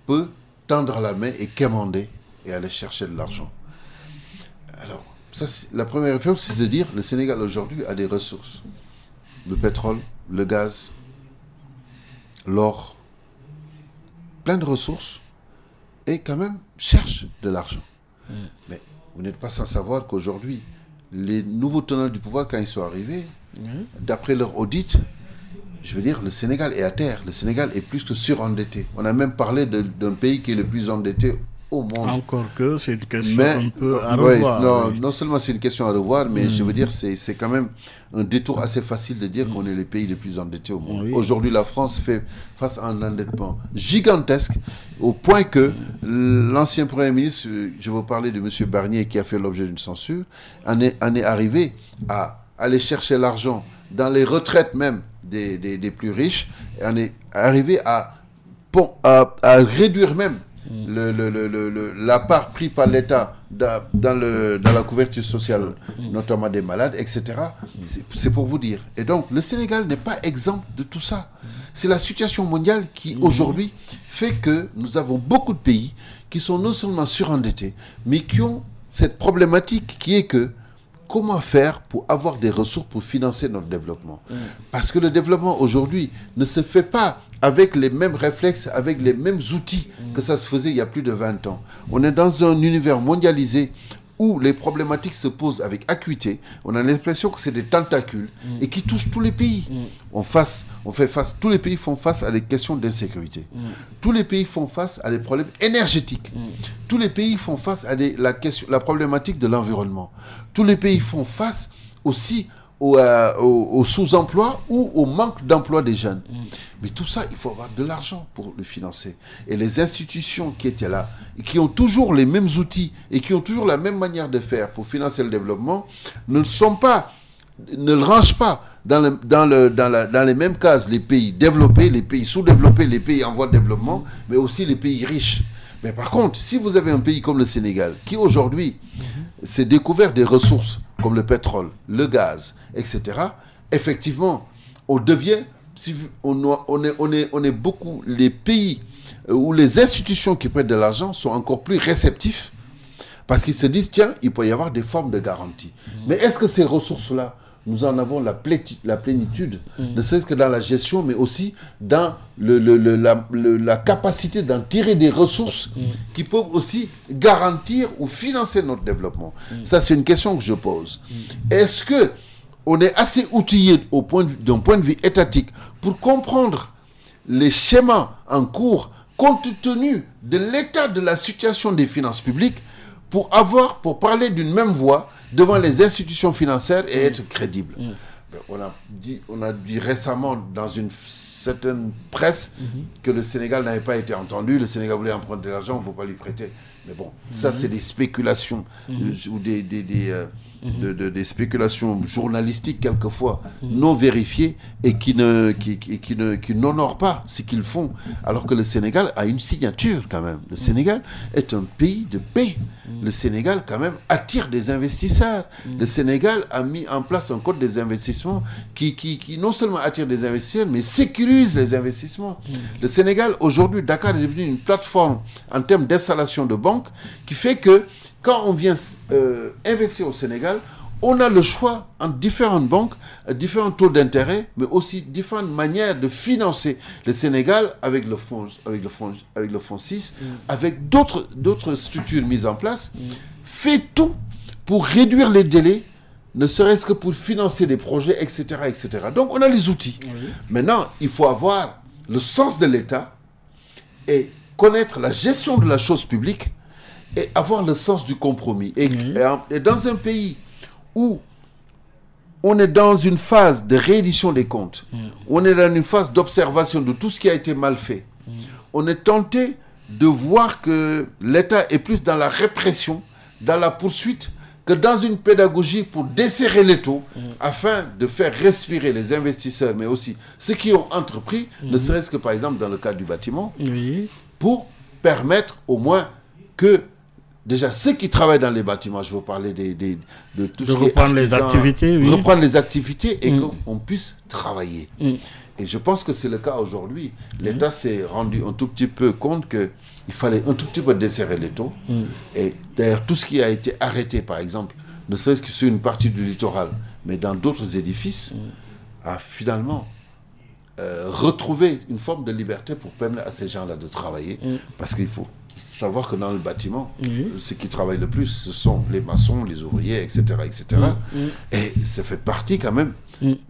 peut tendre la main et quémander et aller chercher de l'argent. Alors, ça, la première réflexion, c'est de dire le Sénégal aujourd'hui a des ressources. Le pétrole, le gaz, l'or, plein de ressources, et quand même cherche de l'argent. Mais vous n'êtes pas sans savoir qu'aujourd'hui, les nouveaux tenants du pouvoir, quand ils sont arrivés, d'après leur audit, je veux dire, le Sénégal est à terre. Le Sénégal est plus que surendetté. On a même parlé d'un pays qui est le plus endetté au monde. Encore que c'est une question un peu à revoir. Non seulement c'est une question à revoir, mais je veux dire, c'est quand même un détour assez facile de dire qu'on est le pays le plus endetté au monde. Aujourd'hui, la France fait face à un endettement gigantesque, au point que l'ancien Premier ministre, je veux parler de M. Barnier, qui a fait l'objet d'une censure, en est arrivé à aller chercher l'argent dans les retraites même des plus riches, et on est arrivé à réduire même la part prise par l'État dans la couverture sociale, notamment des malades, etc. C'est pour vous dire. Et donc, le Sénégal n'est pas exempt de tout ça. C'est la situation mondiale qui, aujourd'hui, fait que nous avons beaucoup de pays qui sont non seulement surendettés, mais qui ont cette problématique qui est que comment faire pour avoir des ressources pour financer notre développement? Parce que le développement aujourd'hui ne se fait pas avec les mêmes réflexes, avec les mêmes outils que ça se faisait il y a plus de 20 ans. On est dans un univers mondialisé où les problématiques se posent avec acuité. On a l'impression que c'est des tentacules et qui touchent tous les pays. Tous les pays font face à des questions d'insécurité. Tous les pays font face à des problèmes énergétiques. Tous les pays font face à la problématique de l'environnement. Tous les pays font face aussi au sous-emploi ou au manque d'emploi des jeunes. Mais tout ça, il faut avoir de l'argent pour le financer. Et les institutions qui étaient là, et qui ont toujours les mêmes outils, et qui ont toujours la même manière de faire pour financer le développement, ne le rangent pas dans les mêmes cases les pays développés, les pays sous-développés, les pays en voie de développement, mais aussi les pays riches. Mais par contre, si vous avez un pays comme le Sénégal, qui aujourd'hui s'est découvert des ressources, comme le pétrole, le gaz, etc., effectivement, on devient, on est beaucoup, les pays où les institutions qui prêtent de l'argent sont encore plus réceptifs, parce qu'ils se disent, tiens, il peut y avoir des formes de garantie. Mais est-ce que ces ressources-là, nous en avons la plénitude, ne serait-ce que dans la gestion, mais aussi dans la capacité d'en tirer des ressources qui peuvent aussi garantir ou financer notre développement? Ça, c'est une question que je pose. Est-ce qu'on est assez outillé d'un point de vue étatique pour comprendre les schémas en cours, compte tenu de l'état de la situation des finances publiques, pour parler d'une même voix devant les institutions financières et être crédible? On a dit récemment dans une certaine presse que le Sénégal n'avait pas été entendu, le Sénégal voulait emprunter de l'argent, on ne peut pas lui prêter. Mais bon, ça c'est des spéculations ou des spéculations journalistiques quelquefois non vérifiées et qui n'honorent pas ce qu'ils font, alors que le Sénégal a une signature quand même. Le Sénégal est un pays de paix. Le Sénégal quand même attire des investisseurs. Le Sénégal a mis en place un code des investissements qui non seulement attire des investisseurs, mais sécurise les investissements. Le Sénégal, aujourd'hui, Dakar est devenu une plateforme en termes d'installation de banques qui fait que quand on vient investir au Sénégal, on a le choix entre différentes banques, différents taux d'intérêt, mais aussi différentes manières de financer le Sénégal avec le fonds 6, avec d'autres structures mises en place, fait tout pour réduire les délais, ne serait-ce que pour financer des projets, etc., etc. Donc on a les outils. Maintenant, il faut avoir le sens de l'État et connaître la gestion de la chose publique et avoir le sens du compromis. Et dans un pays où on est dans une phase de réédition des comptes, on est dans une phase d'observation de tout ce qui a été mal fait, on est tenté de voir que l'État est plus dans la répression, dans la poursuite, que dans une pédagogie pour desserrer l'étau, afin de faire respirer les investisseurs, mais aussi ceux qui ont entrepris, ne serait-ce que par exemple dans le cadre du bâtiment, pour permettre au moins que, déjà, ceux qui travaillent dans les bâtiments, je veux parler de tout ce qui est reprendre les activités, reprendre les activités et qu'on puisse travailler. Et je pense que c'est le cas aujourd'hui. L'État s'est rendu un tout petit peu compte qu'il fallait un tout petit peu desserrer l'étau. Et d'ailleurs, tout ce qui a été arrêté, par exemple, ne serait-ce que sur une partie du littoral, mais dans d'autres édifices, a finalement retrouvé une forme de liberté pour permettre à ces gens-là de travailler. Parce qu'il faut savoir que dans le bâtiment, ceux qui travaillent le plus, ce sont les maçons, les ouvriers, etc. etc. Et ça fait partie quand même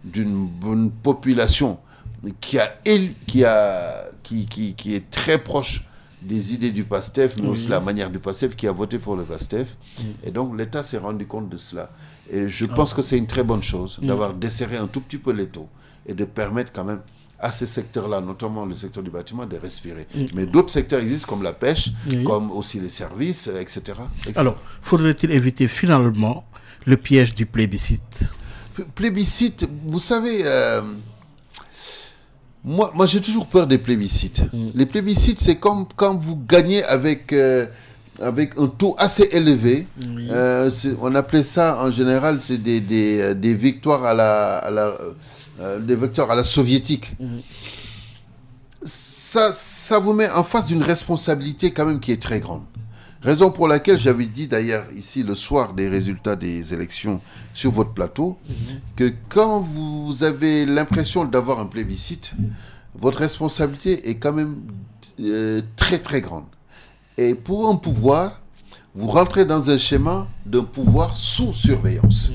d'une bonne population qui est très proche des idées du PASTEF, mais aussi la manière du PASTEF, qui a voté pour le PASTEF. Et donc l'État s'est rendu compte de cela. Et je pense que c'est une très bonne chose d'avoir desserré un tout petit peu l'étau et de permettre quand même à ces secteurs-là, notamment le secteur du bâtiment, de respirer. Mais d'autres secteurs existent, comme la pêche, comme aussi les services, etc. Alors, faudrait-il éviter finalement le piège du plébiscite? Plébiscite, vous savez, moi j'ai toujours peur des plébiscites. Les plébiscites, c'est comme quand vous gagnez avec un taux assez élevé. On appelait ça, en général, c'est des victoires des victoires à la soviétique. Ça vous met en face d'une responsabilité quand même qui est très grande. Raison pour laquelle j'avais dit d'ailleurs ici le soir des résultats des élections sur votre plateau, que quand vous avez l'impression d'avoir un plébiscite, votre responsabilité est quand même très très grande. Et pour un pouvoir, vous rentrez dans un schéma d'un pouvoir sous surveillance.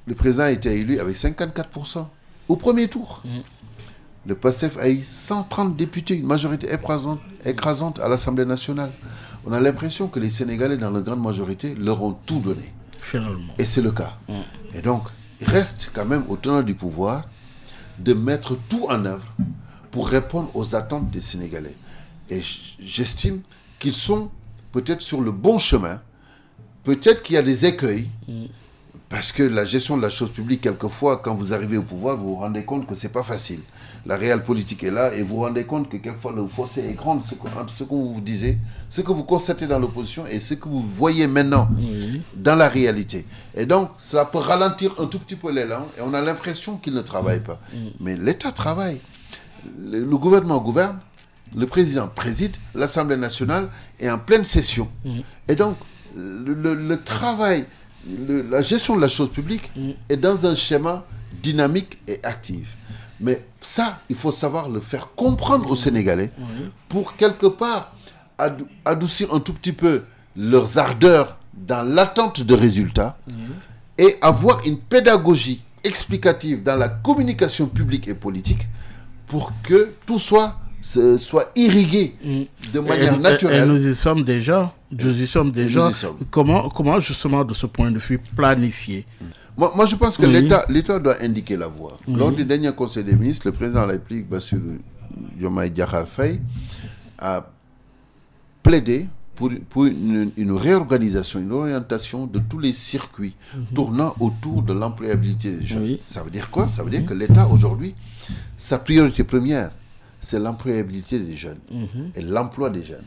Le président a été élu avec 54% au premier tour. Le PASTEF a eu 130 députés, une majorité écrasante à l'Assemblée nationale. On a l'impression que les Sénégalais, dans la grande majorité, leur ont tout donné. Finalement. Et c'est le cas. Et donc, il reste quand même au tenant du pouvoir de mettre tout en œuvre pour répondre aux attentes des Sénégalais. Et j'estime qu'ils sont peut-être sur le bon chemin. Peut-être qu'il y a des écueils. Parce que la gestion de la chose publique, quelquefois, quand vous arrivez au pouvoir, vous vous rendez compte que ce n'est pas facile. La réelle politique est là et vous vous rendez compte que quelquefois le fossé est grand entre ce que vous vous disiez, ce que vous constatez dans l'opposition et ce que vous voyez maintenant dans la réalité. Et donc, cela peut ralentir un tout petit peu l'élan et on a l'impression qu'il ne travaille pas. Mais l'État travaille. Le gouvernement gouverne, le président préside, l'Assemblée nationale est en pleine session. Et donc, le travail... la gestion de la chose publique est dans un schéma dynamique et actif. Mais ça, il faut savoir le faire comprendre aux Sénégalais pour quelque part adoucir un tout petit peu leurs ardeurs dans l'attente de résultats et avoir une pédagogie explicative dans la communication publique et politique pour que tout soit irrigué de manière naturelle. Et nous y sommes déjà. Comment justement, de ce point de vue, planifier? Moi, je pense que l'État doit indiquer la voie. Lors du dernier Conseil des ministres, le président de la République, Bassirou Diomaye Diakhar Faye, a plaidé pour une réorganisation, une orientation de tous les circuits tournant autour de l'employabilité des jeunes. Ça veut dire quoi? Ça veut dire que l'État, aujourd'hui, sa priorité première, c'est l'employabilité des jeunes et l'emploi des jeunes.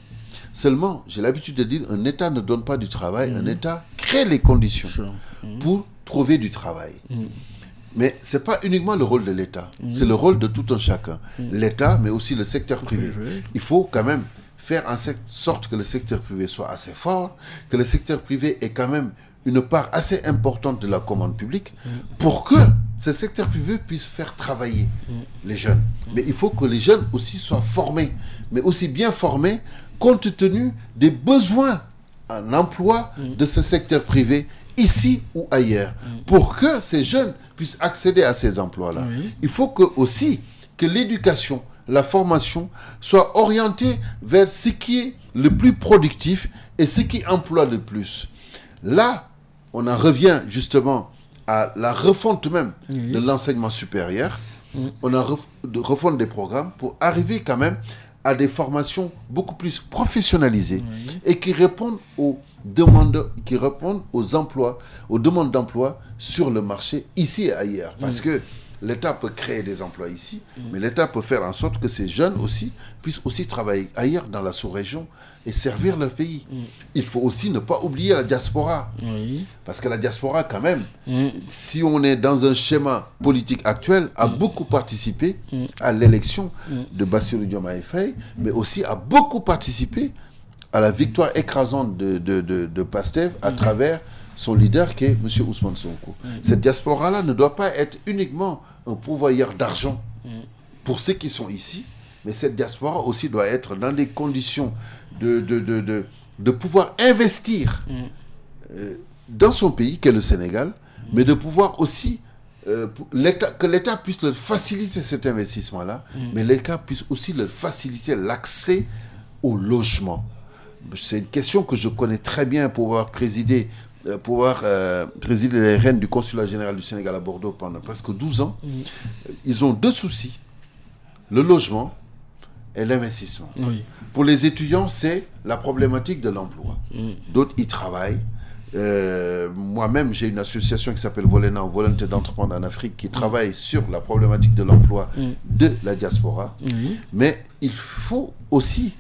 Seulement, j'ai l'habitude de dire, un État ne donne pas du travail, un État crée les conditions pour trouver du travail. Mais ce n'est pas uniquement le rôle de l'État, c'est le rôle de tout un chacun. L'État, mais aussi le secteur privé. Il faut quand même faire en sorte que le secteur privé soit assez fort, que le secteur privé ait quand même une part assez importante de la commande publique pour que ce secteur privé puisse faire travailler les jeunes. Mais il faut que les jeunes aussi soient formés, mais aussi bien formés compte tenu des besoins en emploi de ce secteur privé, ici ou ailleurs, pour que ces jeunes puissent accéder à ces emplois-là. Il faut aussi que l'éducation, la formation, soit orientée vers ce qui est le plus productif et ceux qui emploient le plus. Là, on en revient justement à la refonte même de l'enseignement supérieur. On a refonte des programmes pour arriver quand même à des formations beaucoup plus professionnalisées et qui répondent aux demandes, qui répondent aux emplois, aux demandes d'emploi sur le marché ici et ailleurs. Parce que l'État peut créer des emplois ici, mais l'État peut faire en sorte que ces jeunes aussi puissent aussi travailler ailleurs dans la sous-région et servir leur pays. Il faut aussi ne pas oublier la diaspora. Parce que la diaspora, quand même, si on est dans un schéma politique actuel, a beaucoup participé à l'élection de Bassirou Diomaye Faye, mais aussi a beaucoup participé à la victoire écrasante de Pastef à travers son leader qui est M. Ousmane Sonko. Cette diaspora-là ne doit pas être uniquement un pourvoyeur d'argent pour ceux qui sont ici, mais cette diaspora aussi doit être dans des conditions de pouvoir investir dans son pays, qui est le Sénégal, mais de pouvoir aussi que l'État puisse leur faciliter cet investissement-là, mais l'État puisse aussi leur faciliter l'accès au logement. C'est une question que je connais très bien pour avoir présidé les rênes du consulat général du Sénégal à Bordeaux pendant presque 12 ans. Ils ont deux soucis, le logement et l'investissement. Pour les étudiants, c'est la problématique de l'emploi. D'autres y travaillent. Moi-même, j'ai une association qui s'appelle Volena, Volonté d'entreprendre en Afrique, qui travaille sur la problématique de l'emploi de la diaspora. Mais il faut aussi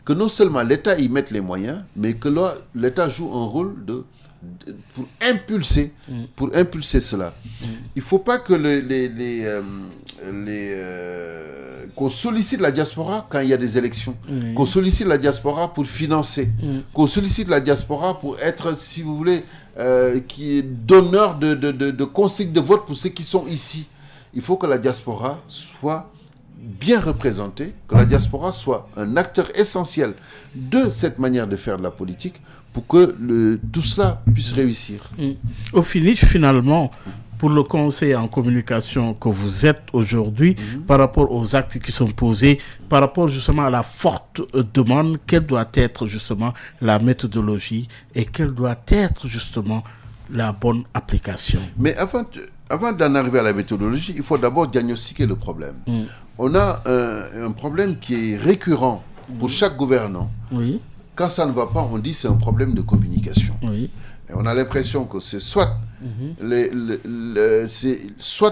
que non seulement l'État y mette les moyens, mais que l'État joue un rôle pour impulser cela. Il ne faut pas que qu'on sollicite la diaspora quand il y a des élections, qu'on sollicite la diaspora pour financer, qu'on sollicite la diaspora pour être, si vous voulez, donneur de consignes de vote pour ceux qui sont ici. Il faut que la diaspora soit bien représentée, que la diaspora soit un acteur essentiel de cette manière de faire de la politique pour que tout cela puisse réussir. Au finish, finalement, pour le conseil en communication que vous êtes aujourd'hui, par rapport aux actes qui sont posés, par rapport justement à la forte demande, quelle doit être justement la méthodologie et quelle doit être justement la bonne application? Mais avant d'en arriver à la méthodologie, il faut d'abord diagnostiquer le problème. On a un problème qui est récurrent pour chaque gouvernant. Quand ça ne va pas, on dit que c'est un problème de communication. Et on a l'impression que c'est soit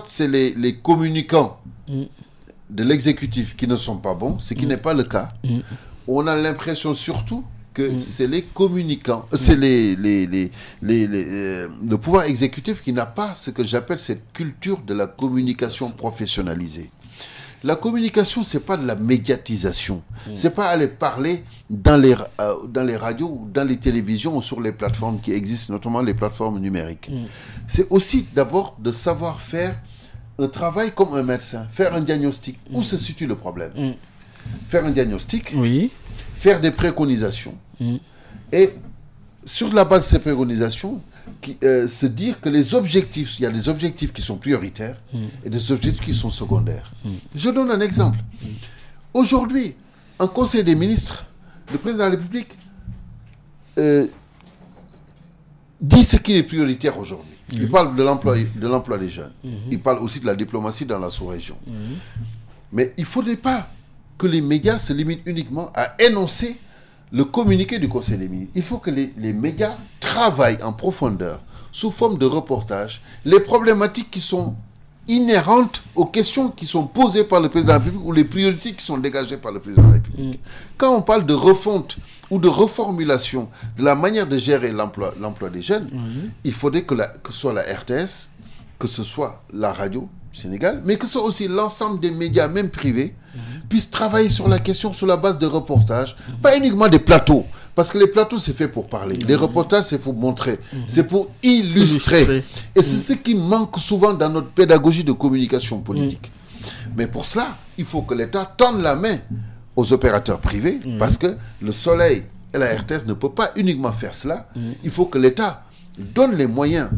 c'est les communicants de l'exécutif qui ne sont pas bons, ce qui n'est pas le cas. On a l'impression surtout que c'est les communicants, c'est le pouvoir exécutif qui n'a pas ce que j'appelle cette culture de la communication professionnalisée. La communication, ce n'est pas de la médiatisation. Ce n'est pas aller parler dans les radios ou dans les télévisions ou sur les plateformes qui existent, notamment les plateformes numériques. C'est aussi d'abord de savoir faire un travail comme un médecin, faire un diagnostic. Où se situe le problème? Faire un diagnostic, faire des préconisations. Et sur la base de ces préconisations, se dire que les objectifs, il y a des objectifs qui sont prioritaires et des objectifs qui sont secondaires. Je donne un exemple. Aujourd'hui, en Conseil des ministres, le président de la République dit ce qui est prioritaire aujourd'hui. Il parle de l'emploi des jeunes. Il parle aussi de la diplomatie dans la sous-région. Mais il ne faudrait pas que les médias se limitent uniquement à énoncer le communiqué du Conseil des ministres. Il faut que les médias travaillent en profondeur, sous forme de reportage, les problématiques qui sont inhérentes aux questions qui sont posées par le président de la République ou les priorités qui sont dégagées par le président de la République. Quand on parle de refonte ou de reformulation de la manière de gérer l'emploi des jeunes, il faudrait que ce soit la RTS, que ce soit la radio Sénégal, mais que ce soit aussi l'ensemble des médias, même privés, puissent travailler sur la question sur la base de reportages, pas uniquement des plateaux, parce que les plateaux, c'est fait pour parler. Les reportages, c'est pour montrer, c'est pour illustrer. Et c'est ce qui manque souvent dans notre pédagogie de communication politique. Mais pour cela, il faut que l'État tende la main aux opérateurs privés, parce que le Soleil et la RTS ne peuvent pas uniquement faire cela. Il faut que l'État donne les moyens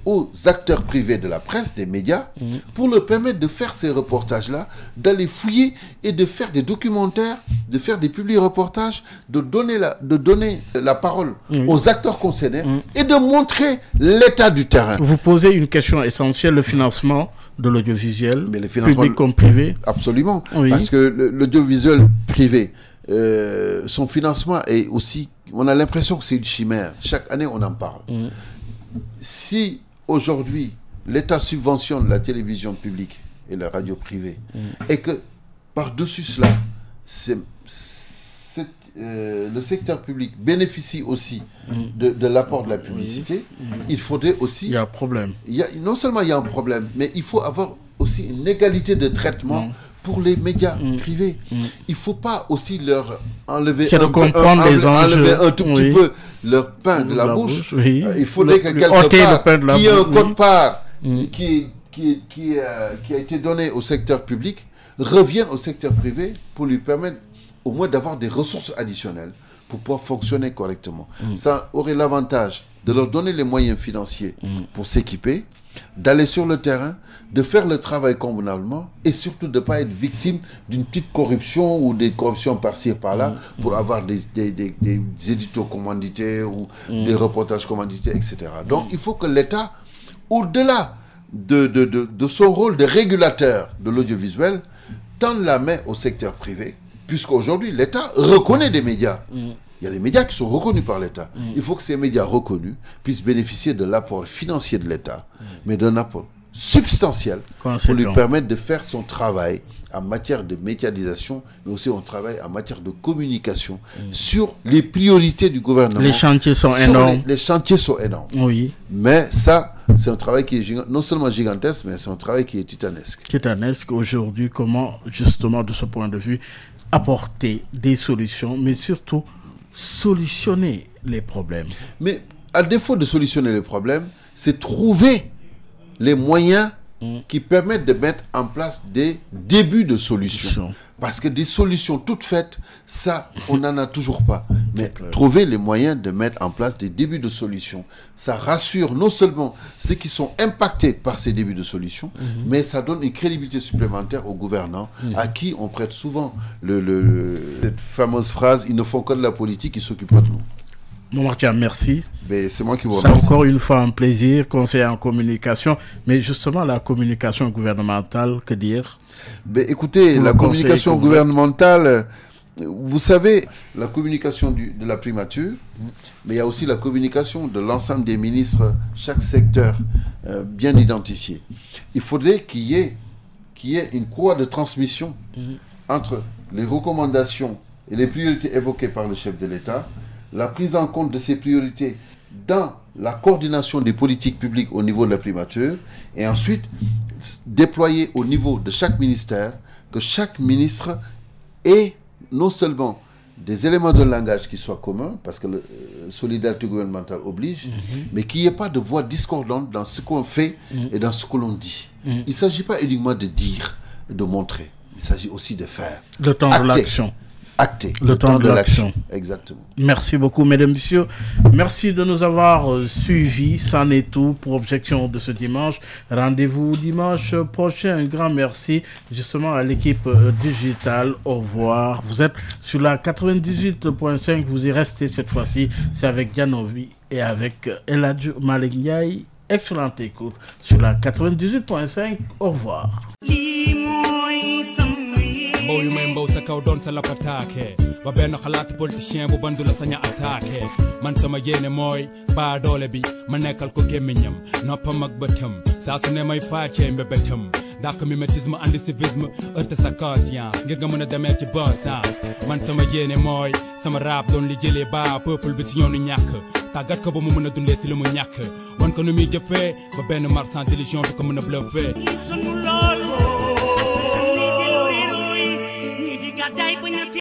aux acteurs privés de la presse, des médias, pour leur permettre de faire ces reportages-là, d'aller fouiller et de faire des documentaires, de faire des publi-reportages, de donner la parole aux acteurs concernés et de montrer l'état du terrain. Vous posez une question essentielle, le financement de l'audiovisuel, public comme privé. Absolument, oui. Parce que l'audiovisuel privé, son financement est aussi... On a l'impression que c'est une chimère. Chaque année, on en parle. Si aujourd'hui, l'État subventionne la télévision publique et la radio privée, et que par-dessus cela, le secteur public bénéficie aussi de l'apport de la publicité, il faudrait aussi... Il y a un problème. Non seulement il y a un problème, mais il faut avoir aussi une égalité de traitement pour les médias privés. Il ne faut pas aussi leur enlever un tout petit peu leur pain de la bouche. Il faudrait que quelque part, qu'il y ait un quote-part qui a été donné au secteur public revienne au secteur privé pour lui permettre au moins d'avoir des ressources additionnelles pour pouvoir fonctionner correctement. Ça aurait l'avantage de leur donner les moyens financiers pour s'équiper, d'aller sur le terrain, de faire le travail convenablement et surtout de ne pas être victime d'une petite corruption ou des corruptions par-ci et par-là pour avoir des éditos commandités ou des reportages commandités, etc. Donc il faut que l'État, au-delà de son rôle de régulateur de l'audiovisuel, tende la main au secteur privé, puisqu'aujourd'hui l'État reconnaît des médias. Il y a des médias qui sont reconnus par l'État. Il faut que ces médias reconnus puissent bénéficier de l'apport financier de l'État, mais d'un apport substantiel pour lui permettre de faire son travail en matière de médiatisation, mais aussi son travail en matière de communication sur les priorités du gouvernement. Les chantiers sont énormes. Les chantiers sont énormes. Oui. Mais ça, c'est un travail qui est non seulement gigantesque, mais c'est un travail qui est titanesque. Titanesque. Aujourd'hui, comment, justement, de ce point de vue, apporter des solutions, mais surtout solutionner les problèmes. Mais à défaut de solutionner les problèmes, c'est trouver les moyens qui permettent de mettre en place des débuts de solutions. Parce que des solutions toutes faites, ça, on n'en a toujours pas. Mais trouver les moyens de mettre en place des débuts de solutions, ça rassure non seulement ceux qui sont impactés par ces débuts de solutions, mais ça donne une crédibilité supplémentaire aux gouvernants à qui on prête souvent cette fameuse phrase « ils ne font que de la politique, ils s'occupent pas de nous ». Momar Thiam, merci. C'est moi qui vous remercie. C'est encore une fois un plaisir, conseiller en communication. Mais justement, la communication gouvernementale, que dire? Écoutez, la communication gouvernementale, vous savez, la communication de la primature, mais il y a aussi la communication de l'ensemble des ministres, chaque secteur bien identifié. Il faudrait qu'il y ait une courroie de transmission entre les recommandations et les priorités évoquées par le chef de l'État, la prise en compte de ces priorités dans la coordination des politiques publiques au niveau de la primature et ensuite déployer au niveau de chaque ministère, que chaque ministre ait non seulement des éléments de langage qui soient communs, parce que la solidarité gouvernementale oblige, mais qu'il n'y ait pas de voix discordante dans ce qu'on fait et dans ce que l'on dit. Il ne s'agit pas uniquement de dire et de montrer, il s'agit aussi de faire. Le temps de l'action. Acté. Le temps de l'action. Exactement. Merci beaucoup, mesdames, messieurs. Merci de nous avoir suivis. C'en est tout pour Objection de ce dimanche. Rendez-vous dimanche prochain. Un grand merci justement à l'équipe digitale. Au revoir. Vous êtes sur la 98.5. Vous y restez cette fois-ci. C'est avec Dianovi et avec Eladj Malick Ndiaye. Excellente écoute sur la 98.5. Au revoir. Mbow yu may mbow sa kaw doon sa lapataake ba benn xalaat politicien bu bandu la saña attaqué man sama yéene mooy baa doole bi ma nekkal ko gémmiñam noppam ak bëtam saa su ne may faacee mbébétam dàq mimétisme andi civisme heurte sa conscience ngir nga mën a demee ci bon sens man sama yéene mooy sama rap doon li jëlee baa peuple bi si yoonu ñàkk tàggat ko ba mu mën a dundee si li mu ñàkk wan ko nu muy jëfee ba benn marchand d'illusion du ko mën a bluffé